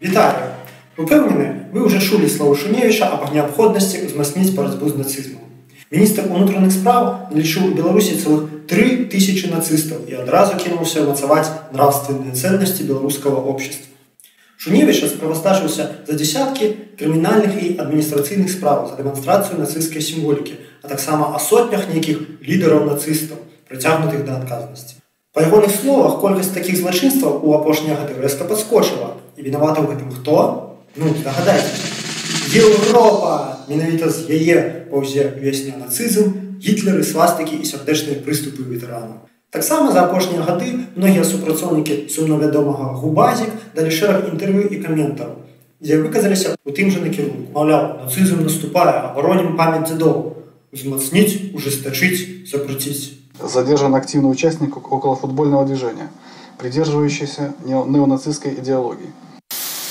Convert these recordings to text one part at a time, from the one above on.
Вітаю! Упевнены, вы уже чулі словы Шуневіча аб неабходнасці ўзмацніць барацьбу з нацызмам. Міністр унутраных справ налічыў у Беларусі цэлых 3000 нацыстаў і адразу кінуўся мацаваць нравственныя ценности беларускага общества. Шуневіч справастачыўся за десяткі крымінальных і адміністрацыйных справ за дэманстрацыю нацысцкай сімволікі, а таксама о сотнях нейкіх лідараў нацыстаў, прыцягнутых да адказнасці. Па ягоных словах, колькасць такіх злачынстваў у апошнія гады рэзка падскочыла. І вінаваты ў гэтым хто? Дагадайцеся. Еўропа! Менавіта з яе паўзе увесь неанацызм, гітлеры, свастыкі і сардэчныя прыступы ветэранаў. Таксама за апошнія гады многія супрацоўнікі сумнавядомага Губазік далі шэраг інтэрв'ю і каментараў, дзе выказаліся ў тым жа накірунку. Маўляў, нацызм наступае, абаронім памяць дзедоў. Узмацніць, ужесточить, запретить. Задержан активный участник околофутбольного движения, придерживающийся неонацистской идеологии.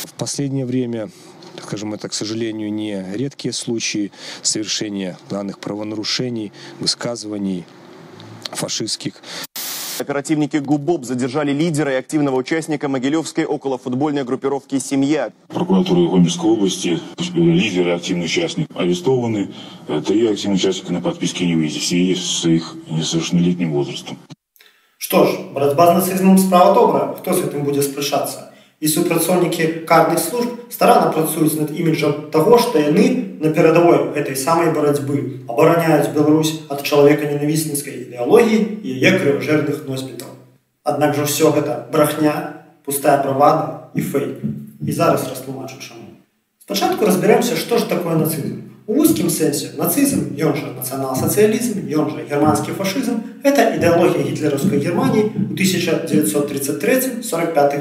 В последнее время, скажем, это, к сожалению, не редкие случаи совершения данных правонарушений, высказываний фашистских. Оперативники ГУБОП задержали лидера и активного участника могилевской околофутбольной группировки «Семья». Прокуратура Гомельской области, лидер и активный участник арестованы. 3 активных участника на подписке не выйдет, все с их несовершеннолетним возрастом. Что ж, борьба с нацизмом справа добрая, кто с этим будет спрашаться? І супрацоўнікі карных служб старанна працуюць над іміджам таго, што яны на перадавой гэтай самай барацьбы абараняюць Беларусь ад чалавека-ненавісніцкай ідэалогіі і яе крыважэрных носьбітаў. Аднак жа ўсё гэта брахня, пустая бравада і фейк. І зараз растлумачу чаму. Спачатку разбярэмся, што ж такое нацызм. У вузкім сэнсе нацызм, ён жа нацыянал-сацыялізм, ён жа германскі фашызм, гэта ідэалогія гітлераўскай Германіі ў 1933-45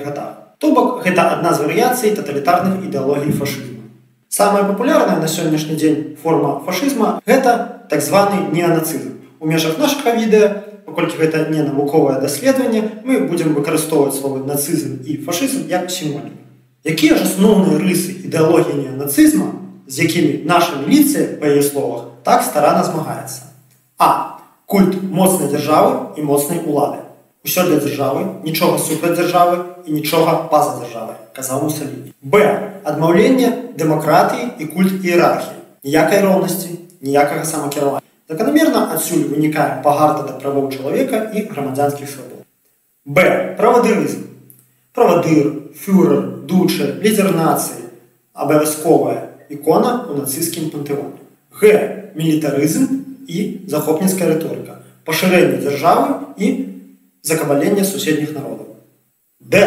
годах. То бок, гэта адна з варыяцый таталітарных ідэалогій фашызму. Самая папулярная на сённяшні дзень форма фашызма – гэта так званы неанацызм. У межах нашага відэа, паколькі гэта не навуковае даследаванне, мы будзем выкарыстоўваць словы нацызм і фашызм як сінонімы. Якія ж асноўныя рысы ідэалогіі неанацызма, з якімі наша міліцыя, па яе словах, так старанна змагаецца? А. Культ моцнай дзяржавы і моцнай улады. Усё для дзяржавы, нічога супраць дзяржавы і нічога па-за дзяржавай, казаў Мусаліні. Б. Адмаўленне дэмакратыі і культ іерархіі. Ніякай роўнасці, ніякага самакіравання. Заканамерна адсюль вынікае пагарда да правоў чалавека і грамадзянскіх свабод. Б. Правадырызм. Правадыр, фюрер, дучэ, лідер нацыі. Абавязковая ікона ў нацысцкім пантэоне. Г. Мілітарызм і захопніцкая рыторыка. Пашырэнне дзяржавы і закабаленне суседніх народаў. Д.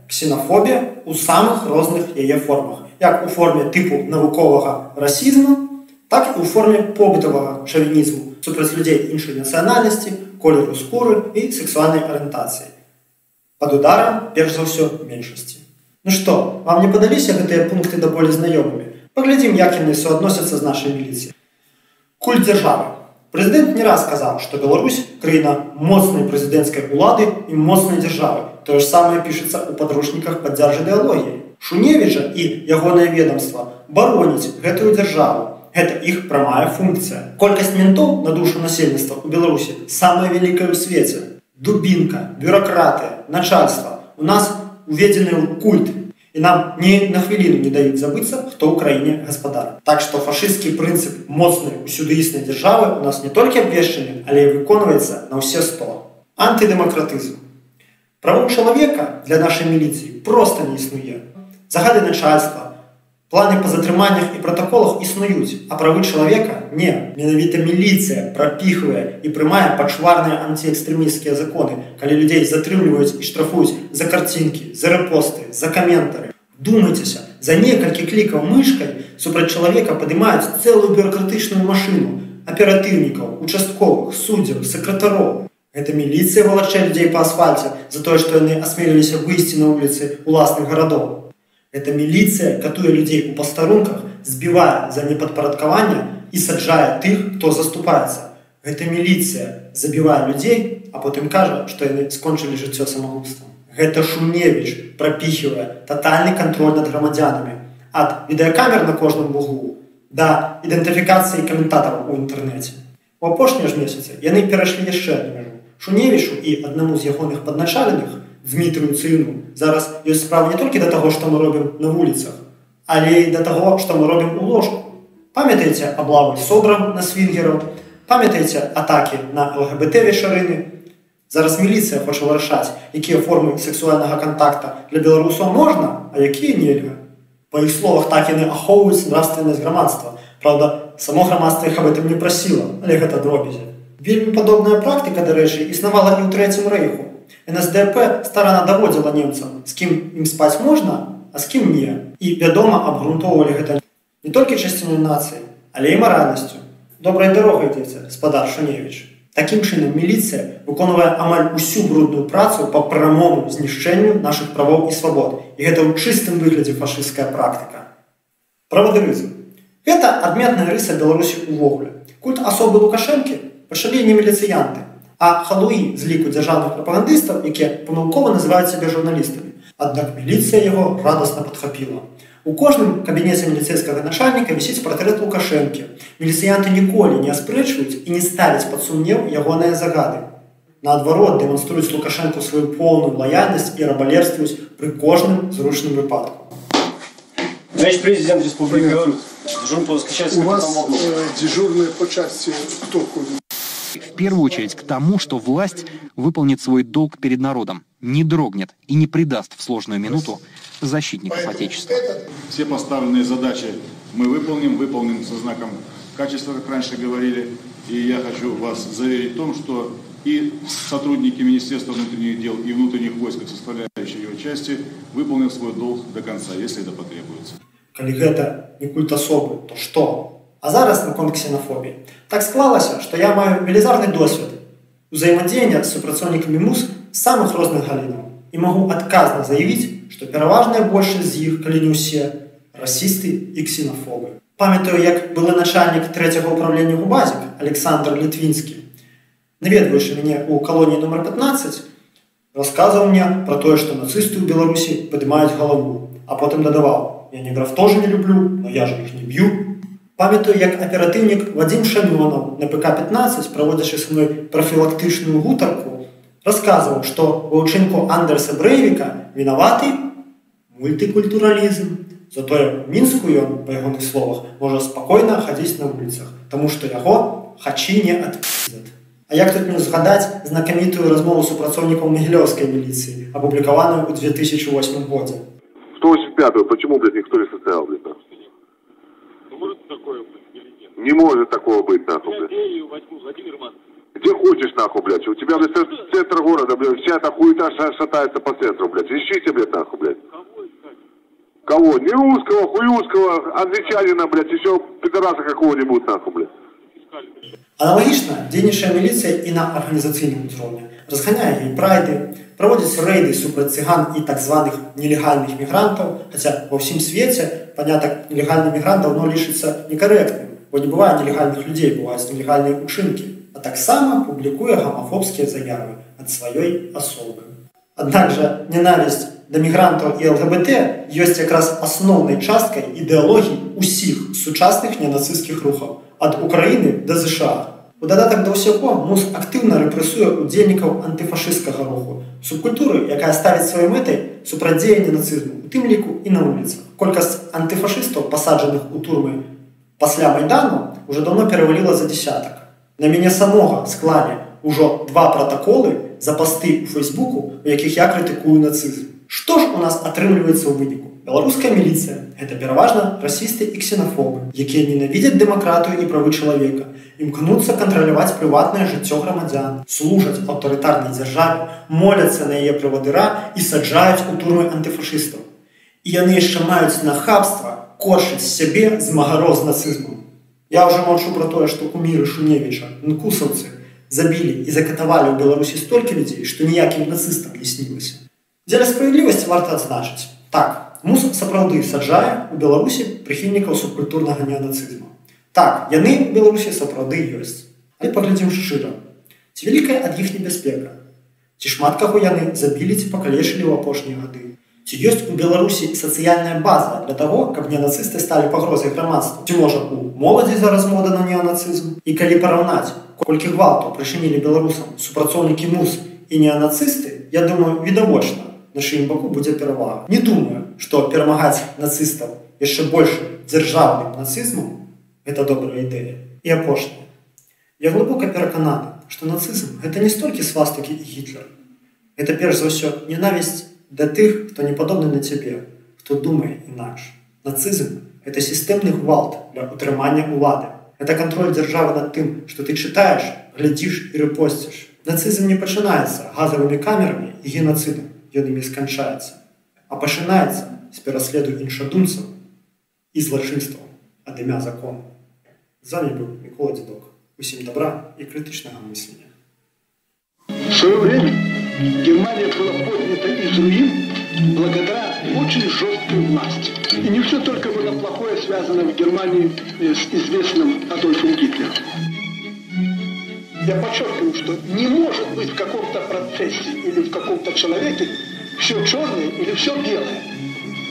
Ксенафобія ў самых розных яе формах, як у форме тыпу навуковага расізму, так і ў форме побытавага шавінізму супраць людзей іншай нацыянальнасці, колеру скуры і сексуальнай арыентацыі. Пад ударам, перш за ўсё, меншасці. Ну што, вам не падаліся гэтыя пункты да болей знаёмымі? Паглядзім, як яны суадносяцца з нашай міліцыяй. Культ дзяржавы. Прэзідэнт не раз сказаў, што Беларусь – краіна моцнай прэзідэнцкай улады і моцнай дзяржавы. Тое ж самае пішацца ў падручніках пад дзяржыдэалогіяй. Шуневіч жа і ягонае ведамства бароніць гэтую дзяржаву. Гэта іх прамая функцыя. Колькасць ментоў на душу насельніцтва ў Беларусі самая вялікая ў свеце. Дубінка, бюракратыя, начальства. У нас уведзены ў культ. І нам ні на хвіліну не даюць забыцца, хто ў краіне гаспадар. Так што фашысцкі прынцып моцнай усюдыіснай дзяржавы у нас не толькі абвешчаны, але і выконваецца на ўсе 100. Антыдэмакратызм. Правоў чалавека для нашай міліцыі проста не існуе. Загады начальства, планы па затрыманнях і пратаколах існуюць, а правы чалавека не. Менавіта міліцыя прапіхвае і прымае пачварныя антыэкстрэмісцкія законы, калі людзей затрымліваюць і штрафуюць за карцінкі, за рэпосты, за каментары. Думайцеся, за некалькі клікаў мышкай супраць чалавека падымаюць цэлую бюракратычную машыну аператыўнікаў, участковых, суддзяў, сакратароў. Гэта міліцыя валачэ людзей па асфальце за тое, што яны асмеліліся выйсці на вуліцы ўласных гарадоў. Гэта міліцыя катуе людзей у пастарунках, збівае за непадпарадкаванне і саджае тых, хто заступаецца. Гэта міліцыя забівае людзей, а потым кажа, што яны скончылі жыццё самагубствам. Гэта Шуневіч прапіхівае татальны кантроль над грамадзянамі ад відэакамер на кожным вуглу да ідэнтыфікацыі каментатараў у інтэрнэце. У апошнія ж месяцы яны перайшлі яшчэ адну мяжу. Шуневічу і аднаму з ягоных падначаленых Дмітрыю Цыюну, зараз ёсць справа не толькі да таго, што мы робім на вуліцах, але і да таго, што мы робім у ложку. Памятаеце аблавы собрам на свінгераў, памятаеце атакі на ЛГБТ-вечарыны. Зараз міліцыя хоча вырашаць, якія формы сексуальнага контакта для беларусаў можна, а якія нельга. Па іх словах, так яны ахоўваюць нравственнасць грамадства. Праўда, само грамадства іх об этом не прасіла, але гэта дробязі. Вельмі падобная практыка, дарэчы, існавала і ў Трэцім рэйху. НСДАП старанна даводзіла немцам, з кім ім спаць можна, а з кім не. І, вядома, абгрунтоўвалі гэта не толькі часцінёй нацыі, але і маральнасцю. Добрай дарогай ідзеце, гаспадар Шуневіч. Такім чынам, міліцыя выконвае амаль усю брудную працу па прамому знішчэнню нашых правоў і свабод. І гэта ў чыстым выглядзе фашысцкая практыка. Правадырызм. Гэта адметная рыса Беларусі ўвогуле. Культ асобы Лукашэнкі пачалі не міліцыянты, а халуі з ліку дзяржаўных прапагандыстаў, якія памылкова называюць сябе журналістамі. Аднак міліцыя яго радасна падхапіла. У кожным кабінеце міліцейскага начальніка вісіць партрэт Лукашэнкі. Міліцыянты ніколі не аспрэчваюць і не ставяць пад сумнеў ягоныя загады. Наадварот, дэманструюць Лукашэнку сваю поўную лаяльнасць і рабалерствуюць пры кожным зручным выпадку. Товарищ президент Республики Беларусь, дежурный по Воскресенскому. У вас дежурные по части кто ходит? В первую очередь к тому, что власть выполнит свой долг перед народом, не дрогнет и не предаст в сложную минуту защитников Отечества. Все поставленные задачи мы выполним со знаком качества, как раньше говорили. И я хочу вас заверить в том, что и сотрудники Министерства внутренних дел и внутренних войск, составляющие его части, выполнят свой долг до конца, если это потребуется. Калі гэта не культ асобы, то што? А зараз наконт ксенафобіі. Так склалася, што я маю велізарны досвед узаемадзеяння з супрацоўнікамі МУС з самых розных галінаў і магу адказна заявіць, што пераважная большасць з іх, калі не ўсе, расісты і ксенафобы. Памятаю, як былы начальнік 3-го ўправлення ГУБАЗік Александр Літвінскі, наведваючы мяне ў калоніі нумар 15, расказваў мне пра тое, што нацысты ў Беларусі падымаюць галаву, а потым дадаваў: «Я негров тоже не люблю, но я же их не бью». Памятаю, як аператыўнік Вадзім Шамёнаў на ПК-15, праводзячы са мной прафілактычную гутарку, расказваў, што ва ўчынку Андерса Брэйвіка вінаваты мультыкультуралізм. Затое ў Мінску ён, па ягоных словах, можа спакойна хадзіць на вуліцах, таму што яго хачі не адпізат. А як тут не згадаць знакамітую размову супрацоўнікаў Магілёўскай міліцыі, апублікаваную ў 2008 годзе. 185-ю, почему, блядь, никто не состоял, блядь, нахуй? Может такое быть или нет? Не может такого быть, нахуй, блядь. Где хочешь, нахуй, блядь. У тебя, блядь, центр города, блядь, вся эта хуета шатается по центру, блядь. Ищите, блядь, нахуй, блядь. Кого искать? Кого? Не русского, хуюского, англичанина, блядь, еще пидораса какого-нибудь, нахуй, блядь. Аналогічна дзейнічае міліцыя і на арганізацыйным узроўні. Разганяе гей-прайды, праводзіць рэйды супраць цыган і так званых нелегальных мігрантаў, хаця ва ўсім свеце панятак нелегальны мігрант даўно лічыцца некарэктным, бо не бывае нелегальных людзей, бываюць нелегальныя ўчынкі, а таксама публікуе гамафобскія заявы ад сваёй асобы. Аднак жа ненавісць да мігрантаў і ЛГБТ ёсць якраз асноўнай часткай ідэалогіі ўсіх сучасных ненацысцкіх рухаў, ад Украіны да ЗША. У дадатак да ўсяго МУС актыўна рэпрэсуе ўдзельнікаў антыфашысцкага руху, субкультуры, якая ставіць сваёй мэтай супрацьдзеянне нацызму, у тым ліку і на вуліцах. Колькасць антыфашыстаў, пасаджаных у турмы пасля Майдану, уже даўно пераваліла за дзясятак. На мяне самога склалі ўжо 2 пратаколы за пасты ў Фейсбуку, у якіх я крытыкую нацызм. Што ж у нас атрымліваецца ў выніку? Беларуская міліцыя – гэта пераважна расісты і ксенафобы, якія ненавідзяць дэмакратыю і правы чалавека, імкнуцца кантраляваць прыватнае жыццё грамадзян, служаць аўтарытарнай дзяржаве, моляцца на яе правадыра і саджаюць у турмы антыфашыстаў. І яны яшчэ маюць нахабства корчыць сябе змагароў з нацызмам. Я ўжо маўчу пра тое, што куміры Шуневіча, нкусаўцы, забілі і закатавалі ў Беларусі столькі людзей, што ніякім нацыстам не снілася. Дзеля справядлівасці варта адзначыць: так, МУС сапраўды саджае у Беларусі прыхільнікаў субкультурнага неанацызму. Так, яны ў Беларусі сапраўды ёсць. Але паглядзім шчыра. Ці вялікая ад іх небяспека? Ці шмат каго яны забілі ці пакалечылі ў апошнія гады? Ці ёсць у Беларусі сацыяльная база для таго, каб неанацысты сталі пагрозай грамадству? Ці можа у моладзі зараз мода на неанацызм? І калі параўнаць, колькі гвалтаў прычынілі беларусам супрацоўнікі МУС і неанацисты, я думаю, відавочна, на чыім боку будзе перавага. Не думаю, што перамагаць нацыстаў яшчэ большым дзяржаўным нацызмам – гэта добрая ідэя. І апошняе. Я глыбока перакананы, што нацызм – гэта не столькі свастакі і Гітлер. Гэта перш за ўсё ненавісць да тых, хто не падобны на цябе, хто думае інакш. Нацызм – гэта сістэмны гвалт для ўтрымання ўлады. Гэта кантроль дзяржавы над тым, што ты чытаеш, глядзіш і рэпосціш. Нацызм не пачынаецца газавымі камерамі і генацыдам, ён імі сканчаецца, а пачынаецца з пераследу іншадумцаў і злачынстваў ад імя закону. З вами быў Микола Дзедок. Усім добра и критичного мышления. В свое время Германия была поднята из руин благодаря очень жесткой власти. И не все только было плохое связано в Германии с известным Адольфом Гитлером. Я подчеркиваю, что не может быть в каком-то процессе или в каком-то человеке все черное или все белое.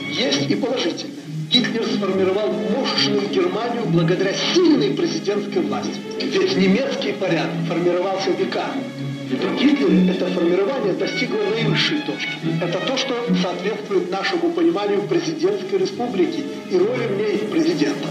Есть и положительное. Гитлер сформировал мощную Германию благодаря сильной президентской власти. Ведь немецкий порядок формировался веками. При Гитлере это формирование достигло наивысшей точки. Это то, что соответствует нашему пониманию президентской республики и роли в ней президента.